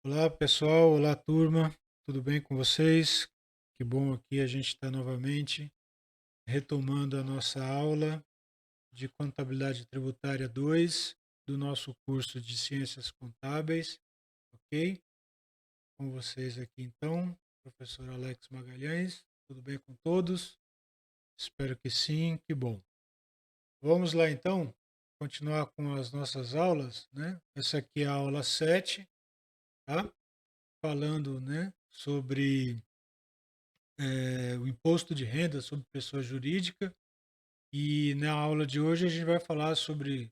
Olá pessoal, olá turma, tudo bem com vocês? Que bom aqui a gente está novamente retomando a nossa aula de Contabilidade Tributária 2 do nosso curso de Ciências Contábeis, ok? Com vocês aqui então, professor Alex Magalhães, tudo bem com todos? Espero que sim, que bom. Vamos lá então, continuar com as nossas aulas, né? Essa aqui é a aula 7, tá? Falando, né, sobre o imposto de renda sobre pessoa jurídica. E na aula de hoje a gente vai falar sobre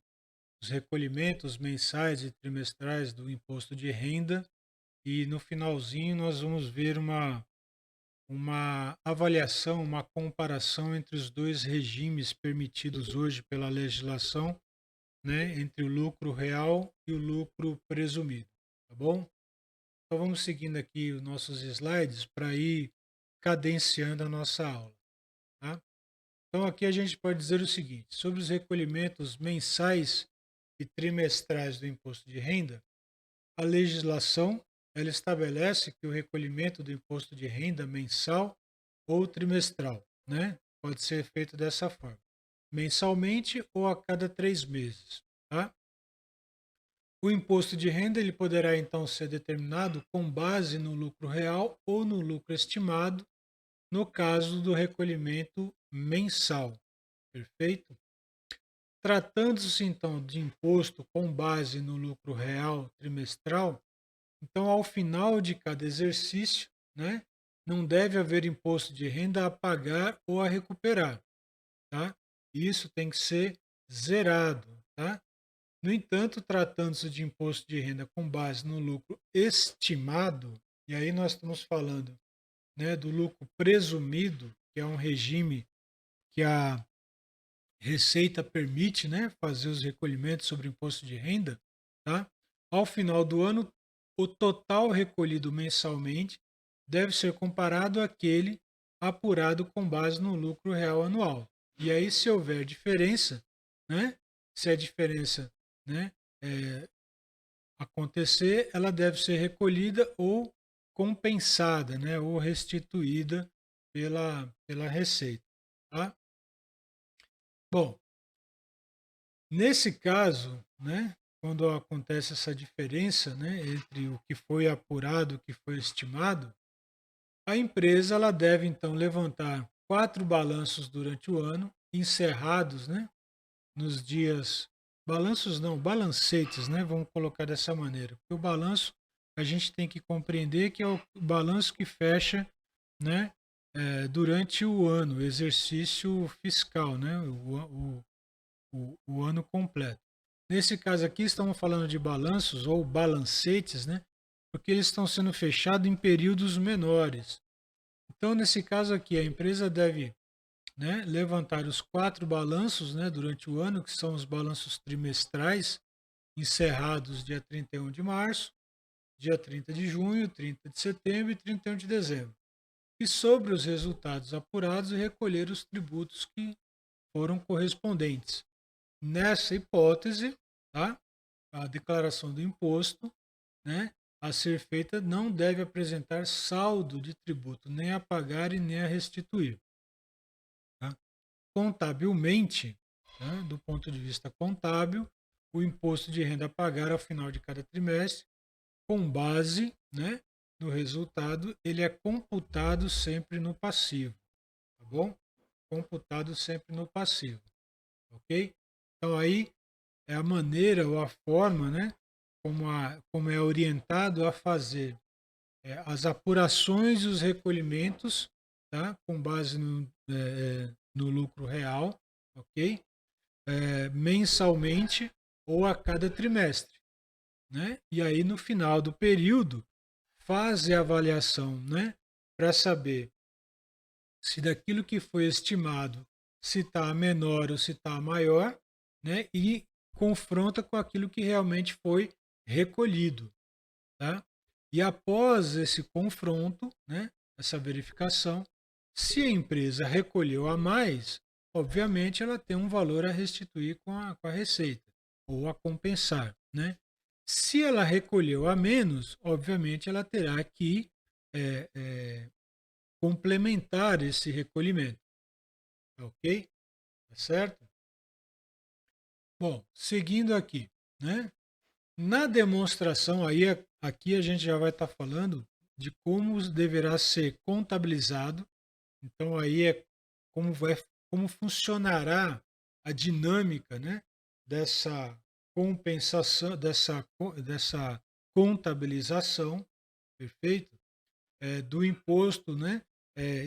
os recolhimentos mensais e trimestrais do imposto de renda. E no finalzinho nós vamos ver uma avaliação, uma comparação entre os dois regimes permitidos hoje pela legislação, né, entre o lucro real e o lucro presumido, tá bom? Então vamos seguindo aqui os nossos slides para ir cadenciando a nossa aula, tá? Então, aqui a gente pode dizer o seguinte: sobre os recolhimentos mensais e trimestrais do imposto de renda, a legislação ela estabelece que o recolhimento do imposto de renda mensal ou trimestral, né, pode ser feito dessa forma, mensalmente ou a cada 3 meses. Tá? O imposto de renda ele poderá então ser determinado com base no lucro real ou no lucro estimado, no caso do recolhimento mensal. Perfeito? Tratando-se então de imposto com base no lucro real trimestral, então ao final de cada exercício, né, não deve haver imposto de renda a pagar ou a recuperar, tá? Isso tem que ser zerado, tá? No entanto, tratando-se de imposto de renda com base no lucro estimado, e aí nós estamos falando, né, do lucro presumido, que é um regime que a Receita permite, né, fazer os recolhimentos sobre imposto de renda, tá? Ao final do ano, o total recolhido mensalmente deve ser comparado àquele apurado com base no lucro real anual. E aí, se houver diferença, né, se a diferença, né, é, acontecer, ela deve ser recolhida ou compensada, né, ou restituída pela Receita, tá? Bom, nesse caso, né, quando acontece essa diferença, né, entre o que foi apurado e o que foi estimado, a empresa ela deve então levantar 4 balanços durante o ano, encerrados, né, nos dias balanços não, balancetes, né, vamos colocar dessa maneira. Porque o balanço a gente tem que compreender que é o balanço que fecha, né, durante o ano, o exercício fiscal, né, o ano completo. Nesse caso aqui, estamos falando de balanços ou balancetes, né? Porque eles estão sendo fechados em períodos menores. Então, nesse caso aqui, a empresa deve, né, levantar os 4 balanços, né, durante o ano, que são os balanços trimestrais, encerrados dia 31 de março, dia 30 de junho, 30 de setembro e 31 de dezembro. E sobre os resultados apurados, recolher os tributos que foram correspondentes. Nessa hipótese, tá? A declaração do imposto, né, a ser feita não deve apresentar saldo de tributo nem a pagar e nem a restituir. Tá? Contabilmente, né, do ponto de vista contábil, o imposto de renda a pagar ao final de cada trimestre, com base, né, no resultado, ele é computado sempre no passivo, tá bom? Computado sempre no passivo, ok? Então aí é a maneira ou a forma, né, como é orientado a fazer as apurações e os recolhimentos, tá, com base no lucro real, ok? Mensalmente ou a cada trimestre, né? E aí no final do período faz a avaliação, né, para saber se daquilo que foi estimado, se está menor ou se está maior, né? E confronta com aquilo que realmente foi recolhido, tá? E após esse confronto, né, essa verificação, se a empresa recolheu a mais, obviamente ela tem um valor a restituir com a receita ou a compensar, né? Se ela recolheu a menos, obviamente ela terá que eh, eh, complementar esse recolhimento, tá ok? Tá certo? Bom, seguindo aqui, né? Na demonstração, aqui a gente já vai estar falando de como deverá ser contabilizado. Então aí é como vai, como funcionará a dinâmica, né, dessa compensação, dessa contabilização, perfeito? Do imposto, né,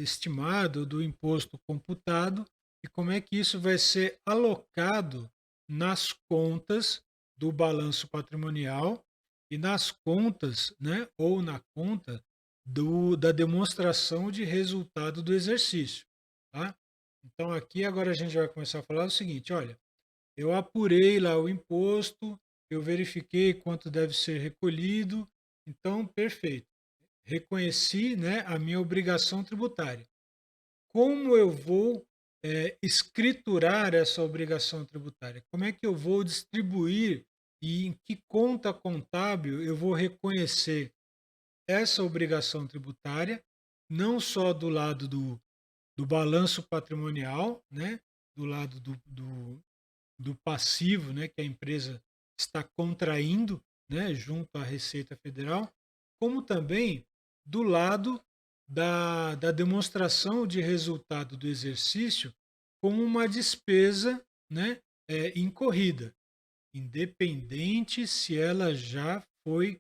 estimado, do imposto computado, e como é que isso vai ser alocado nas contas do balanço patrimonial e nas contas, né, ou na conta da demonstração de resultado do exercício, tá? Então aqui agora a gente vai começar a falar o seguinte, olha, eu apurei lá o imposto, eu verifiquei quanto deve ser recolhido, então perfeito, reconheci, né, a minha obrigação tributária. Como eu vou escriturar essa obrigação tributária? Como é que eu vou distribuir e em que conta contábil eu vou reconhecer essa obrigação tributária, não só do lado do balanço patrimonial, né, do lado do passivo, né, que a empresa está contraindo, né, junto à Receita Federal, como também do lado da demonstração de resultado do exercício como uma despesa, né, incorrida, independente se ela já foi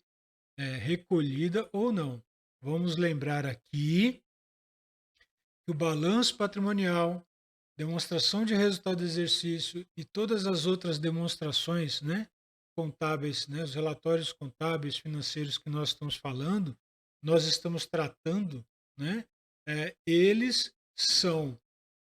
recolhida ou não. Vamos lembrar aqui que o balanço patrimonial, demonstração de resultado do exercício e todas as outras demonstrações, né, contábeis, né, os relatórios contábeis financeiros que nós estamos falando, nós estamos tratando, né, eles são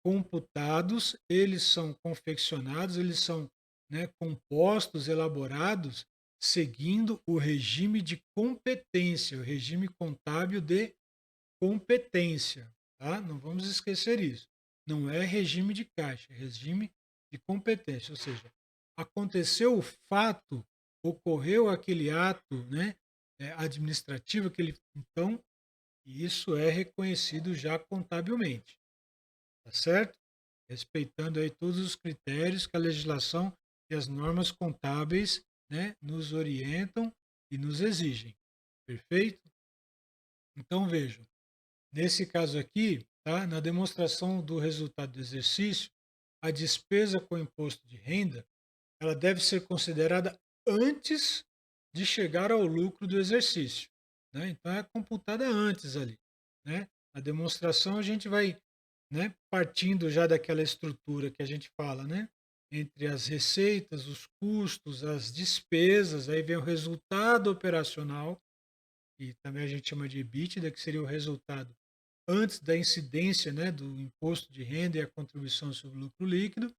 computados, eles são confeccionados, eles são, né, compostos, elaborados, seguindo o regime de competência, o regime contábil de competência, tá? Não vamos esquecer isso. Não é regime de caixa, é regime de competência, ou seja, aconteceu o fato, ocorreu aquele ato, né, administrativo, então isso é reconhecido já contabilmente, tá certo? Respeitando aí todos os critérios que a legislação e as normas contábeis, né, nos orientam e nos exigem. Perfeito? Então vejam, nesse caso aqui, tá, na demonstração do resultado do exercício, a despesa com imposto de renda, ela deve ser considerada antes de chegar ao lucro do exercício, né? Então é computada antes ali, né? A demonstração a gente vai, né, partindo já daquela estrutura que a gente fala, né? Entre as receitas, os custos, as despesas, aí vem o resultado operacional, e também a gente chama de EBITDA, que seria o resultado antes da incidência, né, do imposto de renda e a contribuição sobre o lucro líquido.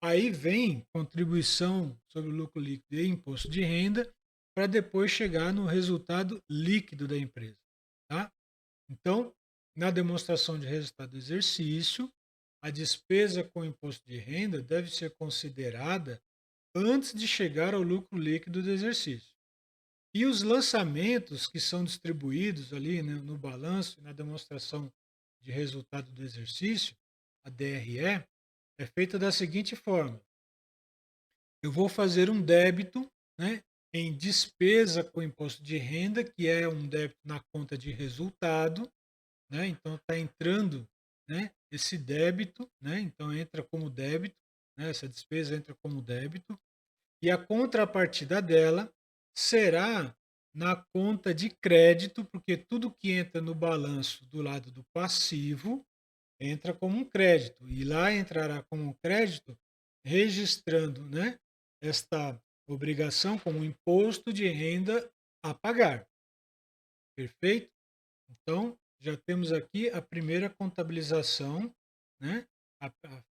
Aí vem contribuição sobre o lucro líquido e imposto de renda, para depois chegar no resultado líquido da empresa. Tá? Então, na demonstração de resultado do exercício, a despesa com imposto de renda deve ser considerada antes de chegar ao lucro líquido do exercício. E os lançamentos que são distribuídos ali, né, no balanço, na demonstração de resultado do exercício, a DRE, é feita da seguinte forma: eu vou fazer um débito, né, em despesa com imposto de renda, que é um débito na conta de resultado, né? Então está entrando, né, esse débito, né? Então entra como débito, né? Essa despesa entra como débito, e a contrapartida dela será na conta de crédito, porque tudo que entra no balanço do lado do passivo entra como um crédito, e lá entrará como um crédito, registrando, né, esta obrigação como imposto de renda a pagar. Perfeito? Então, já temos aqui a primeira contabilização, né? A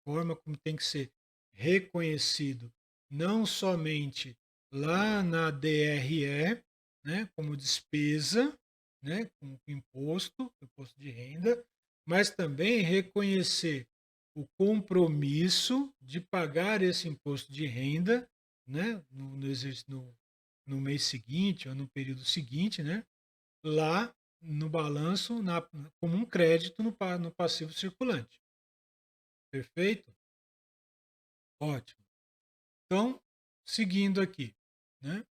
forma como tem que ser reconhecido, não somente lá na DRE, né, como despesa, né, como imposto de renda, mas também reconhecer o compromisso de pagar esse imposto de renda, né, no no mês seguinte ou no período seguinte, né? Lá no balanço como um crédito no passivo circulante. Perfeito? Ótimo. Então, seguindo aqui, né?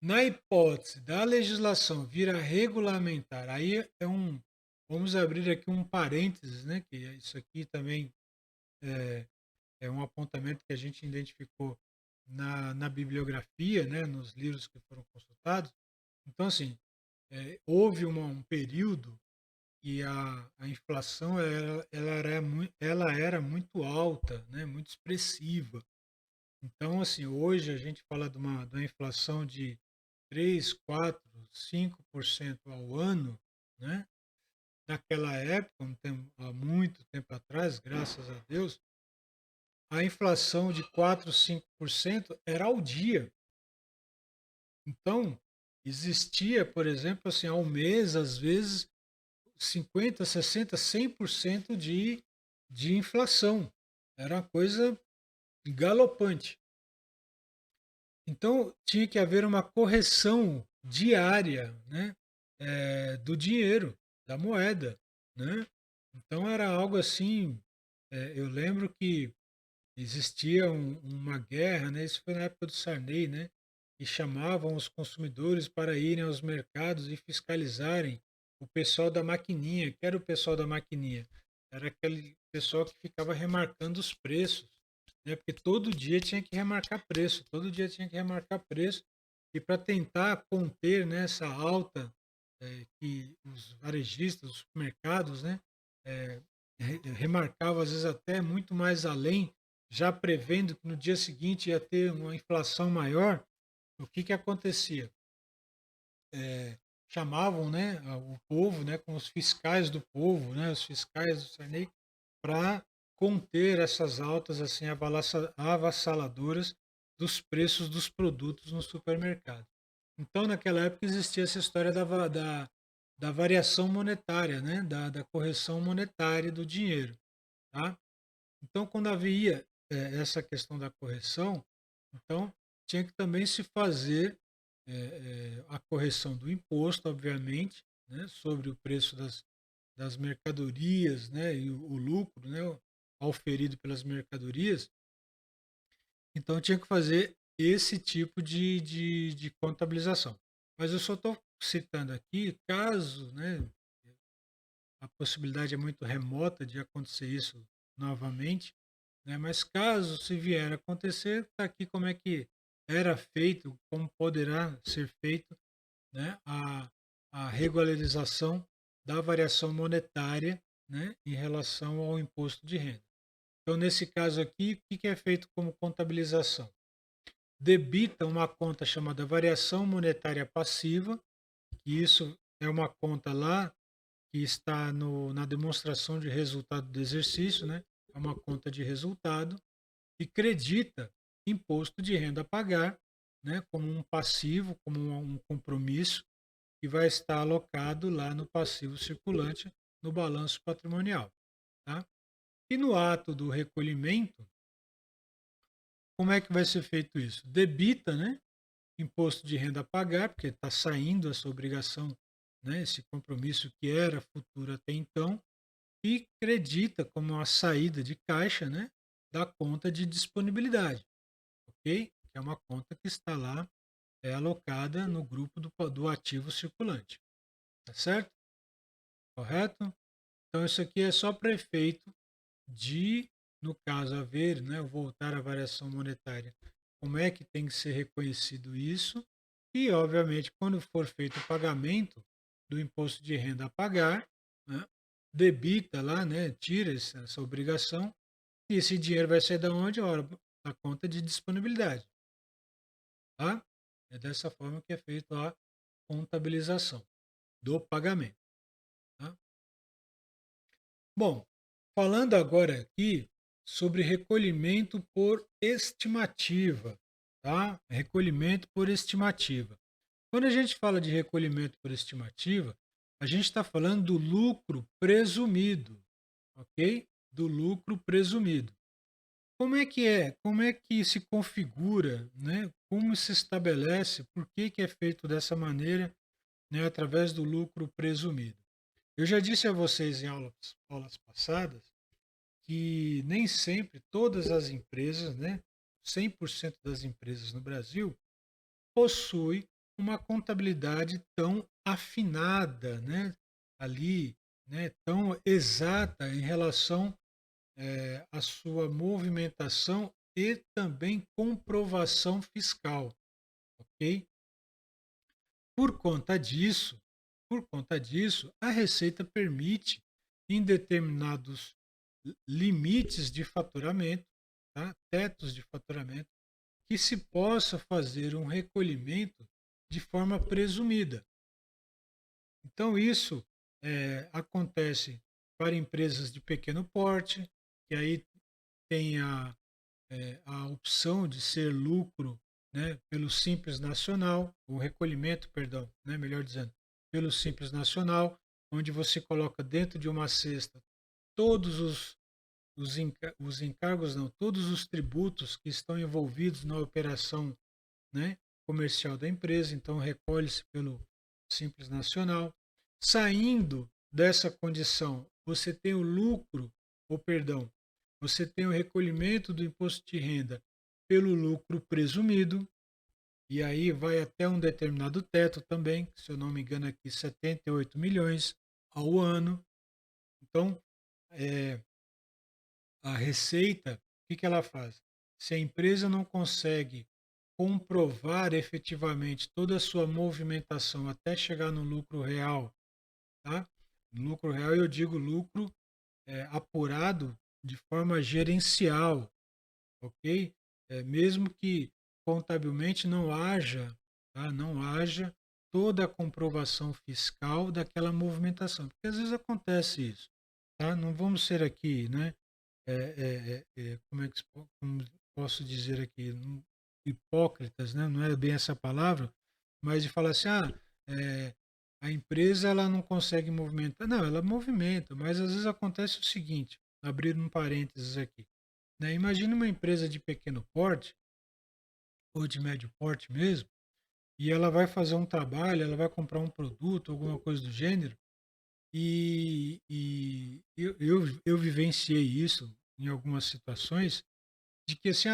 Na hipótese da legislação vir a regulamentar, aí vamos abrir aqui um parênteses, né? Que isso aqui também é, é um apontamento que a gente identificou na bibliografia, né? Nos livros que foram consultados. Então, assim, houve um período e a inflação ela era muito alta, né, muito expressiva. Então, assim, hoje a gente fala de uma inflação de 3, 4, 5% ao ano, né? Naquela época, há muito tempo atrás, graças a Deus, a inflação de 4, 5% era ao dia. Então, existia, por exemplo, assim, ao mês, às vezes, 50, 60, 100% de inflação. Era uma coisa galopante. Então, tinha que haver uma correção diária, né, do dinheiro, da moeda. Né? Então, era algo assim. Eu lembro que existia uma guerra, né, isso foi na época do Sarney, né, e chamavam os consumidores para irem aos mercados e fiscalizarem o pessoal da maquininha. Que era o pessoal da maquininha? Era aquele pessoal que ficava remarcando os preços, né? Porque todo dia tinha que remarcar preço, todo dia tinha que remarcar preço, e para tentar conter, né, essa alta que os varejistas, os supermercados, né, eh, remarcavam às vezes até muito mais além, já prevendo que no dia seguinte ia ter uma inflação maior. O que que acontecia? Chamavam, né, o povo, né, como os fiscais do povo, né, os fiscais do Sarney, para conter essas altas assim avassaladoras dos preços dos produtos no supermercado. Então, naquela época existia essa história da variação monetária, né, da correção monetária do dinheiro, tá? Então, quando havia essa questão da correção, então tinha que também se fazer a correção do imposto, obviamente, né, sobre o preço das mercadorias, né, e o lucro, né, auferido pelas mercadorias. Então, tinha que fazer esse tipo de contabilização. Mas eu só estou citando aqui caso, né, a possibilidade é muito remota de acontecer isso novamente, né? Mas caso se vier a acontecer, está aqui como é que era feito, como poderá ser feito, né? A regularização da variação monetária, né? Em relação ao imposto de renda. Então, nesse caso aqui, o que é feito como contabilização? Debita uma conta chamada variação monetária passiva, que isso é uma conta lá que está na demonstração de resultado do exercício, né? É uma conta de resultado, e credita imposto de renda a pagar, né? Como um passivo, como um compromisso que vai estar alocado lá no passivo circulante no balanço patrimonial. Tá? E no ato do recolhimento, como é que vai ser feito isso? Debita, né? Imposto de renda a pagar, porque está saindo essa obrigação, né? Esse compromisso que era futuro até então, e acredita como uma saída de caixa, né, da conta de disponibilidade, ok? Que é uma conta que está lá alocada no grupo do ativo circulante, tá certo? Correto? Então isso aqui é só para efeito de, no caso haver, né, voltar à variação monetária, como é que tem que ser reconhecido isso, e obviamente quando for feito o pagamento do imposto de renda a pagar, né, debita lá, né, tira essa obrigação, e esse dinheiro vai sair da onde? Ora, da conta de disponibilidade, tá? É dessa forma que é feita a contabilização do pagamento, tá? Bom, falando agora aqui sobre recolhimento por estimativa, tá? Recolhimento por estimativa. Quando a gente fala de recolhimento por estimativa, a gente está falando do lucro presumido, ok? Do lucro presumido. como é que se configura, né? Como se estabelece, por que é feito dessa maneira, né? Através do lucro presumido. Eu já disse a vocês em aulas passadas que nem sempre todas as empresas, né? 100% das empresas no Brasil possui uma contabilidade tão afinada, né? Ali, né? Tão exata em relação à sua movimentação e também comprovação fiscal, ok? Por conta disso, a Receita permite, em determinados limites de faturamento, tá? Tetos de faturamento, que se possa fazer um recolhimento de forma presumida. Então, isso acontece para empresas de pequeno porte, que aí tem a opção de ser lucro, né, pelo Simples Nacional, o recolhimento, perdão, né, melhor dizendo, pelo Simples Nacional, onde você coloca dentro de uma cesta todos os encargos, não, todos os tributos que estão envolvidos na operação, né, comercial da empresa, então recolhe-se pelo Simples Nacional. Saindo dessa condição, você tem o lucro, ou perdão, você tem o recolhimento do imposto de renda pelo lucro presumido, e aí vai até um determinado teto também, se eu não me engano aqui, 78 milhões ao ano. Então, é, a Receita, o que ela faz? Se a empresa não consegue comprovar efetivamente toda a sua movimentação até chegar no lucro real, tá? No lucro real eu digo lucro apurado de forma gerencial, ok? Mesmo que contabilmente não haja, tá? Não haja toda a comprovação fiscal daquela movimentação, porque às vezes acontece isso, tá? Não vamos ser aqui, né? Como é que como posso dizer aqui, hipócritas, né? Não é bem essa palavra, mas de falar assim, a empresa ela não consegue movimentar, não, ela movimenta, mas às vezes acontece o seguinte, abrir um parênteses aqui, né? Imagina uma empresa de pequeno porte ou de médio porte mesmo, e ela vai fazer um trabalho, ela vai comprar um produto, alguma coisa do gênero, e eu vivenciei isso em algumas situações, de que assim,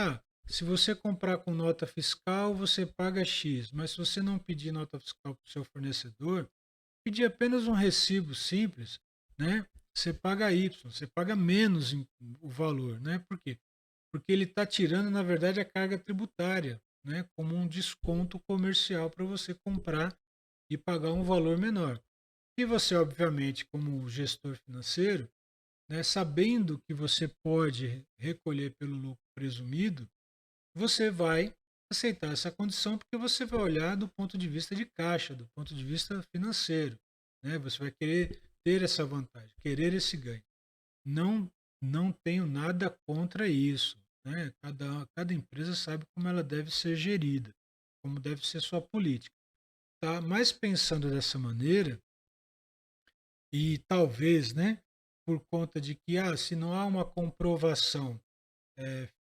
se você comprar com nota fiscal, você paga X, mas se você não pedir nota fiscal para o seu fornecedor, pedir apenas um recibo simples, né? Você paga Y, você paga menos o valor, né? Por quê? Porque ele está tirando, na verdade, a carga tributária, né? Como um desconto comercial para você comprar e pagar um valor menor. E você, obviamente, como gestor financeiro, né, sabendo que você pode recolher pelo lucro presumido, você vai aceitar essa condição porque você vai olhar do ponto de vista de caixa, do ponto de vista financeiro, né? Você vai querer ter essa vantagem, querer esse ganho. Não, não tenho nada contra isso, né? Cada empresa sabe como ela deve ser gerida, como deve ser sua política, tá? Mas pensando dessa maneira, e talvez, né, por conta de que se não há uma comprovação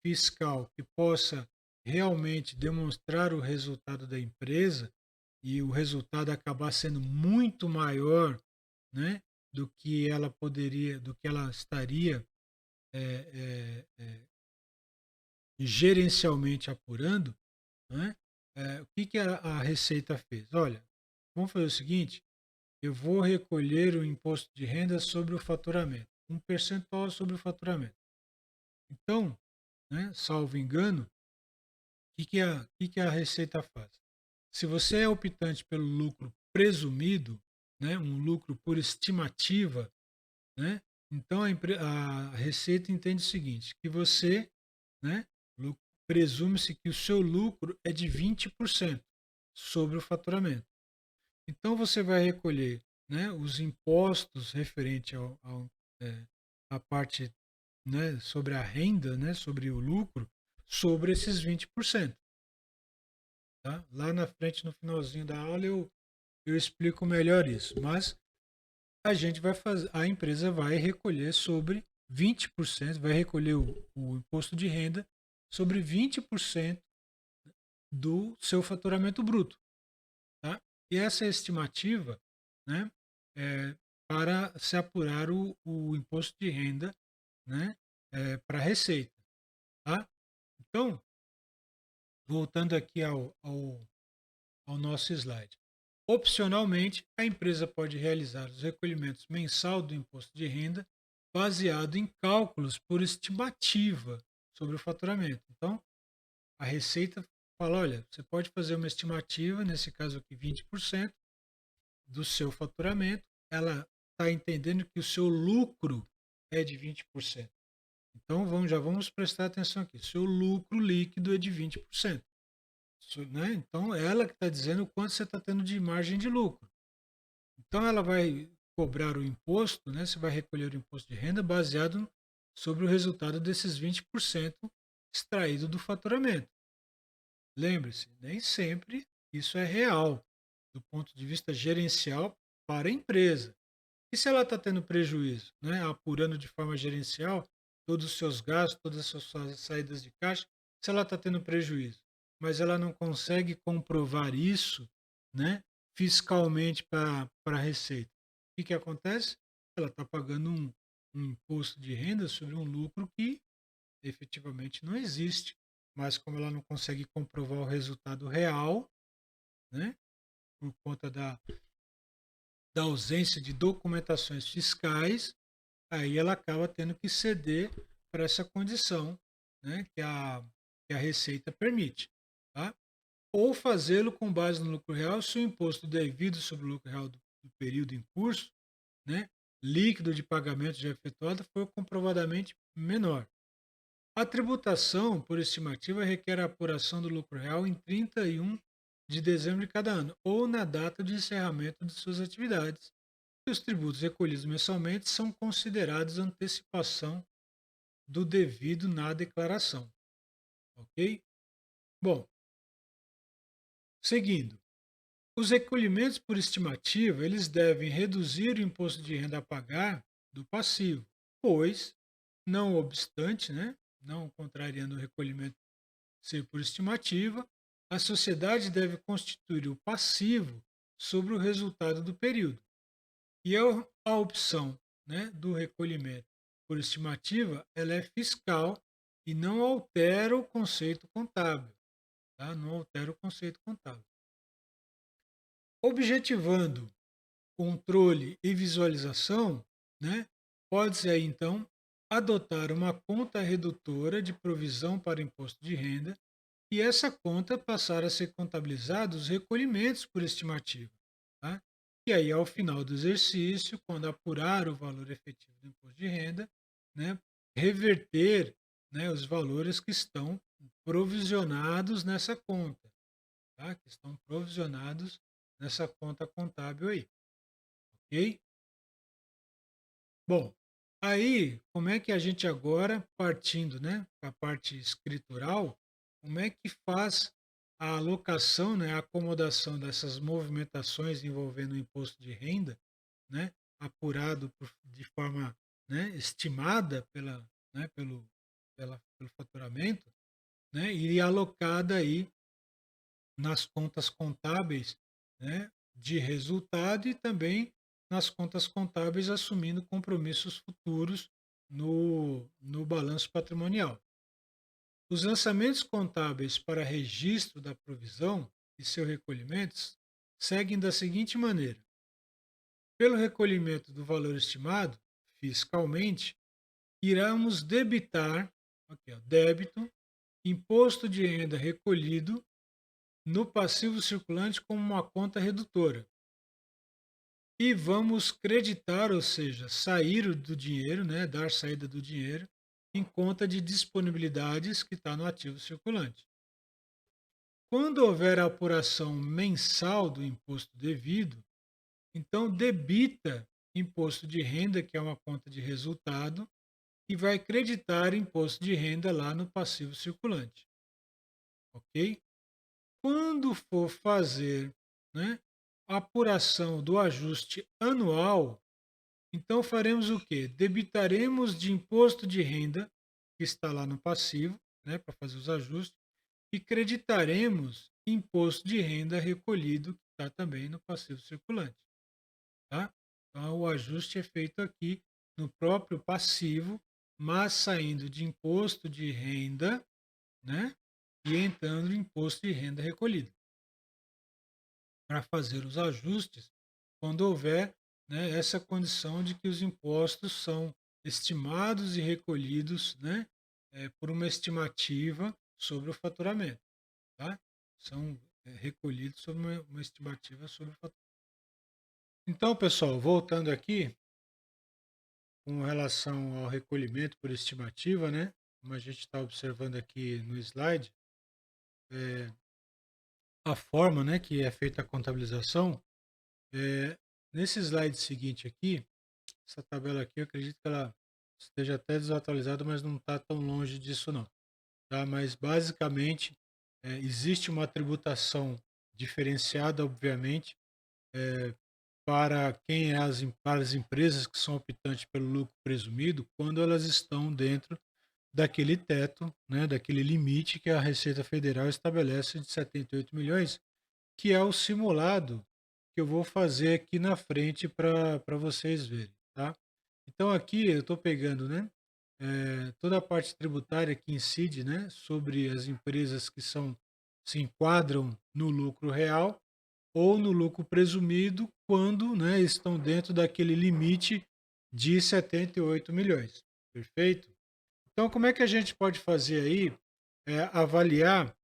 fiscal que possa realmente demonstrar o resultado da empresa e o resultado acabar sendo muito maior, né, do que ela poderia, do que ela estaria gerencialmente apurando, né? O que, que a Receita fez? Olha, vamos fazer o seguinte: eu vou recolher o imposto de renda sobre o faturamento, um percentual sobre o faturamento. Então, né, salvo engano, o que a Receita faz? Se você é optante pelo lucro presumido, né, um lucro por estimativa, né, então a Receita entende o seguinte, que você, né, presume-se que o seu lucro é de 20% sobre o faturamento. Então você vai recolher, né, os impostos referente à parte, né, sobre a renda, né, sobre o lucro, sobre esses 20%. Tá? Lá na frente, no finalzinho da aula, eu explico melhor isso. Mas a gente vai fazer, a empresa vai recolher sobre 20%, vai recolher o imposto de renda sobre 20% do seu faturamento bruto, tá? E essa estimativa, né, é para se apurar o imposto de renda, né, para a Receita, tá? Então, voltando aqui ao nosso slide. Opcionalmente, a empresa pode realizar os recolhimentos mensal do imposto de renda baseado em cálculos por estimativa sobre o faturamento. Então, a Receita fala, olha, você pode fazer uma estimativa, nesse caso aqui 20% do seu faturamento, ela está entendendo que o seu lucro é de 20%. Então, já vamos prestar atenção aqui. Seu lucro líquido é de 20%. Né? Então, ela que está dizendo o quanto você está tendo de margem de lucro. Então, ela vai cobrar o imposto, né? Você vai recolher o imposto de renda baseado sobre o resultado desses 20% extraído do faturamento. Lembre-se, nem sempre isso é real do ponto de vista gerencial para a empresa. E se ela está tendo prejuízo, né? Apurando de forma gerencial todos os seus gastos, todas as suas saídas de caixa, se ela está tendo prejuízo, mas ela não consegue comprovar isso, né, fiscalmente para a Receita, o que acontece? Ela está pagando um imposto de renda sobre um lucro que efetivamente não existe, mas como ela não consegue comprovar o resultado real, né, por conta da ausência de documentações fiscais, aí ela acaba tendo que ceder para essa condição, né, que a Receita permite, tá? Ou fazê-lo com base no lucro real se o imposto devido sobre o lucro real do período em curso, né, líquido de pagamento já efetuado, for comprovadamente menor. A tributação por estimativa requer a apuração do lucro real em 31 de dezembro de cada ano, ou na data de encerramento de suas atividades. E os tributos recolhidos mensalmente são considerados antecipação do devido na declaração. Ok? Bom, seguindo. Os recolhimentos por estimativa, eles devem reduzir o imposto de renda a pagar do passivo, pois, não obstante, né, não contrariando o recolhimento ser por estimativa, a sociedade deve constituir o passivo sobre o resultado do período. E a opção, né, do recolhimento por estimativa, ela é fiscal e não altera o conceito contábil. Tá? Não altera o conceito contábil. Objetivando controle e visualização, né, pode-se aí então adotar uma conta redutora de provisão para imposto de renda e essa conta passar a ser contabilizada os recolhimentos por estimativa. Tá? E aí, ao final do exercício, quando apurar o valor efetivo do imposto de renda, né, reverter, né, os valores que estão provisionados nessa conta, tá? Que estão provisionados nessa conta contábil aí, ok? Bom, aí, como é que a gente agora, partindo, né, para a parte escritural, como é que faz a alocação, né, a acomodação dessas movimentações envolvendo o imposto de renda, né, apurado de forma, né, estimada né, pelo faturamento, né, e alocada aí nas contas contábeis, né, de resultado e também nas contas contábeis assumindo compromissos futuros no balanço patrimonial. Os lançamentos contábeis para registro da provisão e seus recolhimentos seguem da seguinte maneira: pelo recolhimento do valor estimado, fiscalmente, iremos debitar, aqui, ó, débito, imposto de renda recolhido no passivo circulante como uma conta redutora. E vamos creditar, ou seja, sair do dinheiro, né, dar saída do dinheiro em conta de disponibilidades que está no ativo circulante. Quando houver a apuração mensal do imposto devido, então debita imposto de renda, que é uma conta de resultado, e vai creditar imposto de renda lá no passivo circulante. Ok? Quando for fazer, né, a apuração do ajuste anual, Então faremos o quê? Debitaremos de imposto de renda, que está lá no passivo, né, para fazer os ajustes, e creditaremos imposto de renda recolhido, que está também no passivo circulante, tá? Então o ajuste é feito aqui no próprio passivo, mas saindo de imposto de renda, né, e entrando em imposto de renda recolhido, para fazer os ajustes quando houver, né, essa condição de que os impostos são estimados e recolhidos, né, por uma estimativa sobre o faturamento, tá? São recolhidos sobre uma estimativa sobre o faturamento. Então, pessoal, voltando aqui, com relação ao recolhimento por estimativa, né, como a gente está observando aqui no slide, é, a forma, né, que é feita a contabilização, é, nesse slide seguinte aqui, essa tabela aqui, eu acredito que ela esteja até desatualizada, mas não está tão longe disso não, tá? Mas basicamente existe uma tributação diferenciada, obviamente, para quem é para as empresas que são optantes pelo lucro presumido, quando elas estão dentro daquele teto, né, daquele limite que a Receita Federal estabelece de 78 milhões, que é o simulado que eu vou fazer aqui na frente para vocês verem, tá? Então aqui eu estou pegando, né, toda a parte tributária que incide, né, sobre as empresas que se enquadram no lucro real ou no lucro presumido quando, né, estão dentro daquele limite de 78 milhões. Perfeito? Então, como é que a gente pode fazer aí, avaliar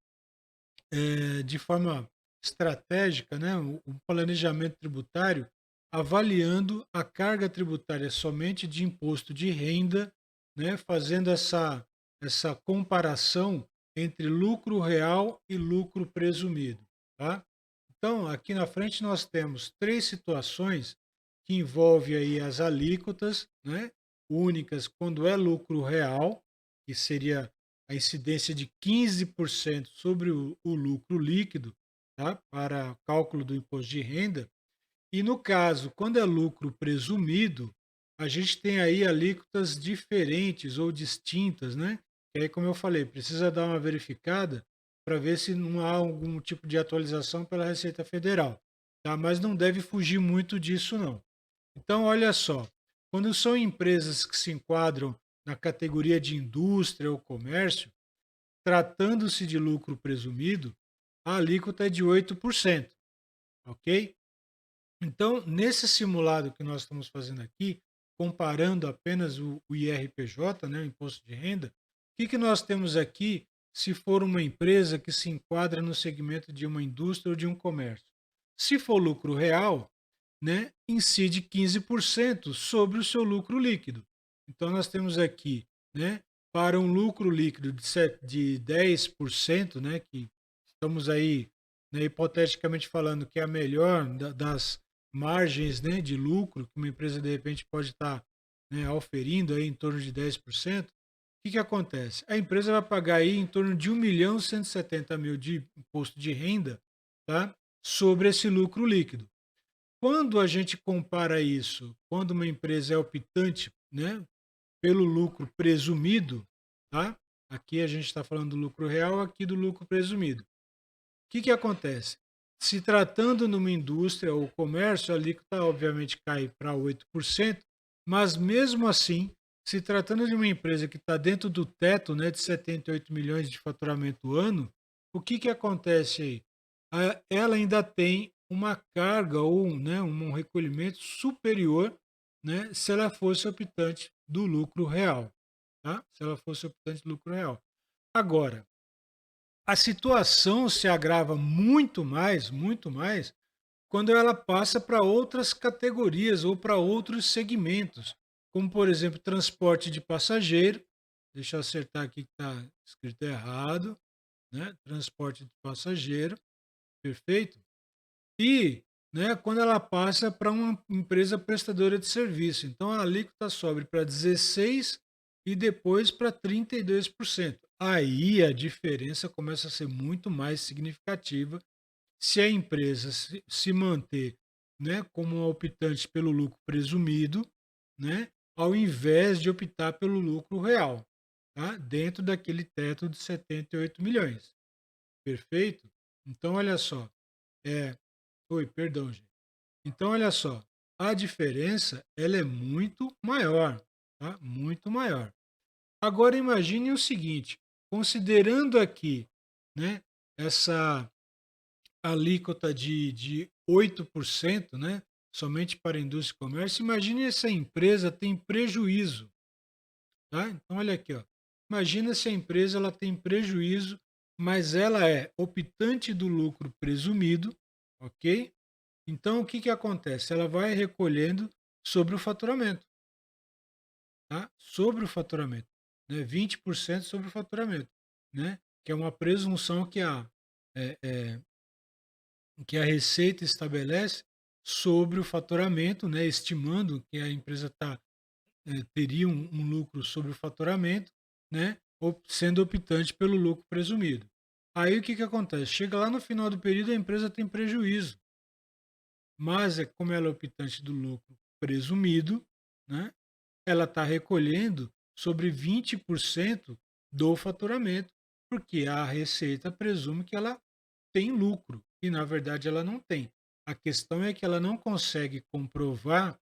de forma estratégica, né, o planejamento tributário, avaliando a carga tributária somente de imposto de renda, né, fazendo essa comparação entre lucro real e lucro presumido, tá? Então, aqui na frente nós temos três situações que envolvem aí as alíquotas, né, únicas quando é lucro real, que seria a incidência de 15% sobre o lucro líquido, tá? Para cálculo do imposto de renda. E no caso, quando é lucro presumido, a gente tem aí alíquotas diferentes ou distintas, né? E aí, como eu falei, precisa dar uma verificada para ver se não há algum tipo de atualização pela Receita Federal, tá? Mas não deve fugir muito disso, não. Então, olha só, quando são empresas que se enquadram na categoria de indústria ou comércio, tratando-se de lucro presumido, a alíquota é de 8%, ok? Então, nesse simulado que nós estamos fazendo aqui, comparando apenas o IRPJ, né, o Imposto de Renda, o que nós temos aqui se for uma empresa que se enquadra no segmento de uma indústria ou de um comércio? Se for lucro real, né, incide 15% sobre o seu lucro líquido. Então, nós temos aqui, né, para um lucro líquido de 10%, né, que estamos aí, né, hipoteticamente falando, que é a melhor das margens, né, de lucro que uma empresa de repente pode estar, né, auferindo aí em torno de 10%. O que acontece? A empresa vai pagar aí em torno de 1.170.000 de imposto de renda, tá, sobre esse lucro líquido. Quando a gente compara isso, quando uma empresa é optante, né, pelo lucro presumido, tá? Aqui a gente está falando do lucro real, aqui do lucro presumido. O que acontece? Se tratando numa indústria ou comércio, a alíquota obviamente cai para 8%, mas mesmo assim, se tratando de uma empresa que está dentro do teto, né, de 78 milhões de faturamento ano, o que acontece aí? Ela ainda tem uma carga ou, né, um recolhimento superior, né, se ela fosse optante do lucro real, tá? Se ela fosse optante do lucro real. Agora, a situação se agrava muito mais, quando ela passa para outras categorias ou para outros segmentos, como por exemplo, transporte de passageiro. Deixa eu acertar aqui que está escrito errado, né? Transporte de passageiro, perfeito? E, né, quando ela passa para uma empresa prestadora de serviço. Então a alíquota sobe para 16% e depois para 32%. Aí a diferença começa a ser muito mais significativa se a empresa se manter, né, como uma optante pelo lucro presumido, né, ao invés de optar pelo lucro real, tá? Dentro daquele teto de 78 milhões. Perfeito? Então, olha só. É, oi, perdão, gente. Então, olha só. A diferença, ela é muito maior, tá? Muito maior. Agora, imagine o seguinte, considerando aqui, né, essa alíquota de 8%, né, somente para indústria e comércio, imagine essa empresa tem prejuízo, tá? Então, olha aqui, ó. Imagina se a empresa ela tem prejuízo, mas ela é optante do lucro presumido, ok? Então, o que que acontece? Ela vai recolhendo sobre o faturamento, tá? Sobre o faturamento, né? 20% sobre o faturamento, né? Que é uma presunção é, é, que a Receita estabelece sobre o faturamento, né? Estimando que a empresa teria um lucro sobre o faturamento, né? Sendo optante pelo lucro presumido. Aí o que que acontece? Chega lá no final do período, a empresa tem prejuízo, mas como ela é optante do lucro presumido, né? Ela está recolhendo sobre 20% do faturamento, porque a Receita presume que ela tem lucro, e na verdade ela não tem. A questão é que ela não consegue comprovar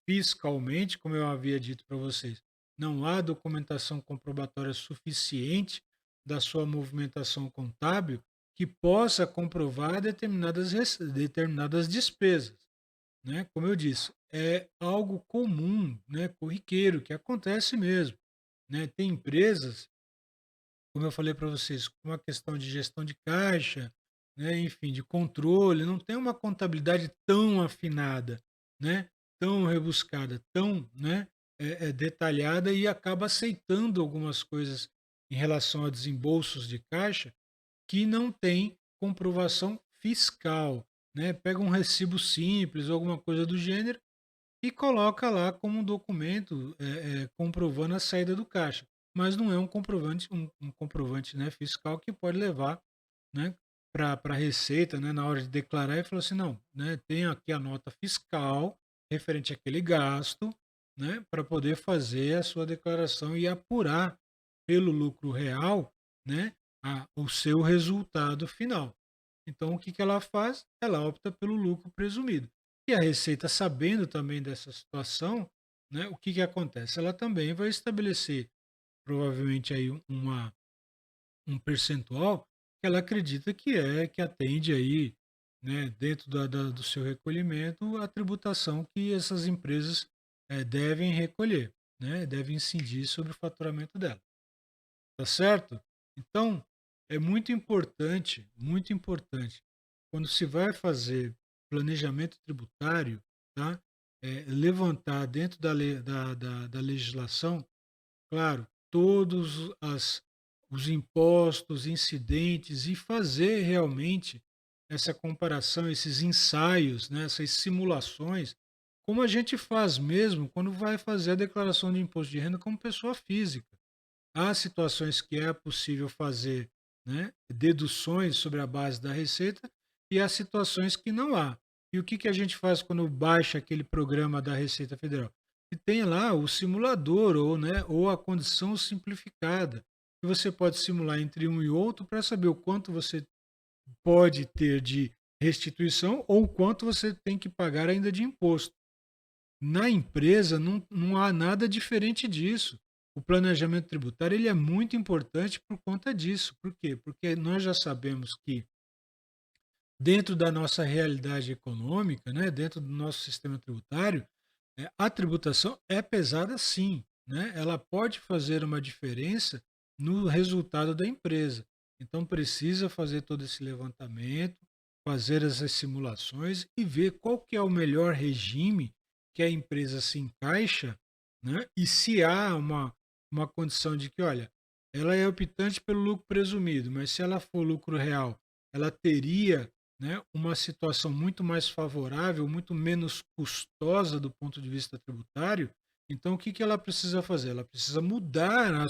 fiscalmente, como eu havia dito para vocês, não há documentação comprobatória suficiente da sua movimentação contábil que possa comprovar determinadas despesas, né? Como eu disse, é algo comum, né? Corriqueiro, que acontece mesmo, né? Tem empresas, como eu falei para vocês, com uma questão de gestão de caixa, né? Enfim, de controle, não tem uma contabilidade tão afinada, né? Tão rebuscada, tão, né? Detalhada e acaba aceitando algumas coisas em relação a desembolsos de caixa que não tem comprovação fiscal, né? Pega um recibo simples ou alguma coisa do gênero e coloca lá como um documento comprovando a saída do caixa, mas não é um comprovante, né, fiscal que pode levar, né, para a Receita, né, na hora de declarar e falar assim, não, né, tem aqui a nota fiscal referente àquele gasto, né, para poder fazer a sua declaração e apurar pelo lucro real, né, o seu resultado final. Então, o que que ela faz? Ela opta pelo lucro presumido. E a Receita, sabendo também dessa situação, né, o que que acontece? Ela também vai estabelecer, provavelmente, aí um percentual que ela acredita que atende aí, né, dentro do seu recolhimento, a tributação que essas empresas devem recolher, né, devem incidir sobre o faturamento dela. Tá certo? Então, é muito importante, quando se vai fazer planejamento tributário, tá? Levantar dentro da legislação, claro, os impostos, incidentes e fazer realmente essa comparação, esses ensaios, né? Essas simulações, como a gente faz mesmo quando vai fazer a declaração de imposto de renda como pessoa física. Há situações que é possível fazer, né, deduções sobre a base da receita e há situações que não há. E o que que a gente faz quando baixa aquele programa da Receita Federal? E tem lá o simulador ou, né, ou a condição simplificada, que você pode simular entre um e outro para saber o quanto você pode ter de restituição ou o quanto você tem que pagar ainda de imposto. Na empresa não há nada diferente disso. O planejamento tributário ele é muito importante por conta disso. Por quê? Porque nós já sabemos que dentro da nossa realidade econômica, né, dentro do nosso sistema tributário, a tributação é pesada sim, né? Ela pode fazer uma diferença no resultado da empresa. Então precisa fazer todo esse levantamento, fazer essas simulações e ver qual que é o melhor regime que a empresa se encaixa, né? E se há uma condição de que, olha, ela é optante pelo lucro presumido, mas se ela for lucro real, ela teria, né, uma situação muito mais favorável, muito menos custosa do ponto de vista tributário. Então, o que que ela precisa fazer? Ela precisa mudar a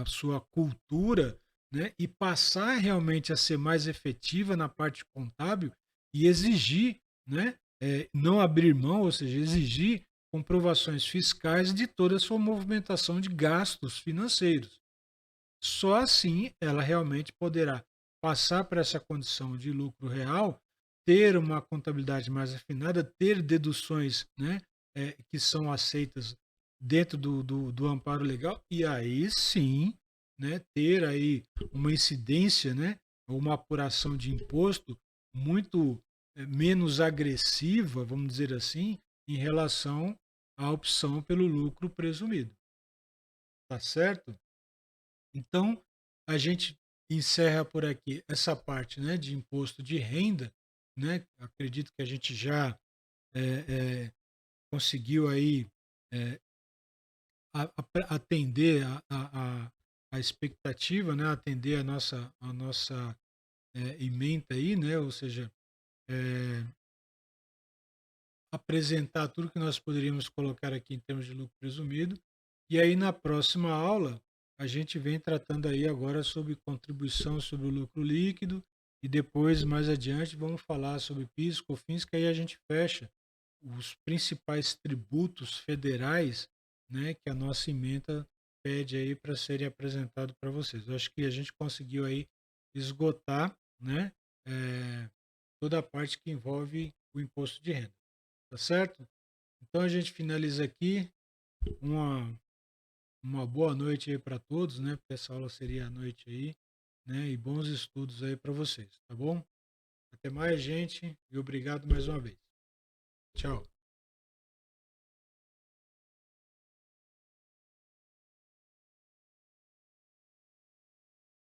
sua cultura, né, e passar realmente a ser mais efetiva na parte contábil e exigir, né, não abrir mão, ou seja, exigir comprovações fiscais de toda a sua movimentação de gastos financeiros. Só assim ela realmente poderá passar para essa condição de lucro real, ter uma contabilidade mais afinada, ter deduções, né, que são aceitas dentro do amparo legal, e aí sim, né, ter aí uma incidência, né, uma apuração de imposto muito menos agressiva, vamos dizer assim, em relação à opção pelo lucro presumido. Tá certo? Então, a gente encerra por aqui essa parte, né, de imposto de renda, né? Acredito que a gente já conseguiu aí é, atender a expectativa, né? Atender a nossa ementa aí, né? Ou seja, é, apresentar tudo que nós poderíamos colocar aqui em termos de lucro presumido. E aí, na próxima aula, a gente vem tratando aí agora sobre contribuição sobre o lucro líquido e depois, mais adiante, vamos falar sobre PIS, COFINS, que aí a gente fecha os principais tributos federais, né, que a nossa ementa pede aí para serem apresentados para vocês. Eu acho que a gente conseguiu aí esgotar, né, toda a parte que envolve o imposto de renda. Tá certo? Então a gente finaliza aqui. Uma, uma boa noite aí para todos, né? Porque essa aula seria à noite aí, né? E bons estudos aí para vocês, tá bom? Até mais, gente, e obrigado mais uma vez. Tchau.